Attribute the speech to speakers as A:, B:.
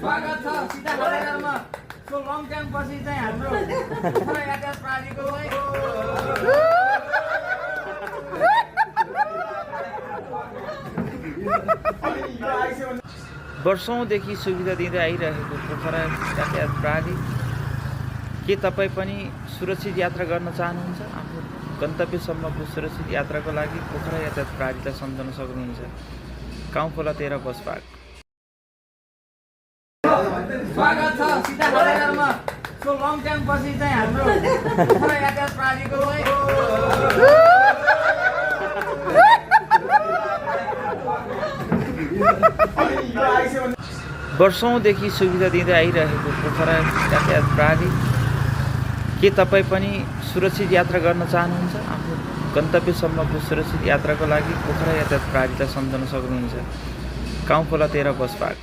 A: स्वागत छ सीधा खबरमा सो लङ टाइम पछि चाहिँ हाम्रो पोखरा यातायात प्रणालीको
B: वर्षौंदेखि सुविधा दिँदै आइरहेको पोखरा यातायात प्रणाली के तपाईँ पनि सुरक्षित यात्रा गर्न चाहनुहुन्छ? आफ्नो गन्तव्यसम्मको सुरक्षित यात्राको लागि पोखरा यातायात प्रणालीलाई सम्झन सक्नुहुन्छ। काउँ खोला 13 बस पार्क।
A: स्वागत छ सीधा खबरमा सो लङ टाइम पछि चाहिँ हाम्रो पोखरा यातायात प्रणालीको
B: वर्षौंदेखि सुविधा दिँदै आइरहेको पोखरा यातायात प्रणाली के तपाईँ पनि सुरक्षित यात्रा गर्न चाहनुहुन्छ? आफ्नो गन्तव्यसम्मको सुरक्षित यात्राको लागि पोखरा यातायात प्रणालीलाई सम्झन सक्नुहुन्छ। काउँ खोला 13 बस पार्क।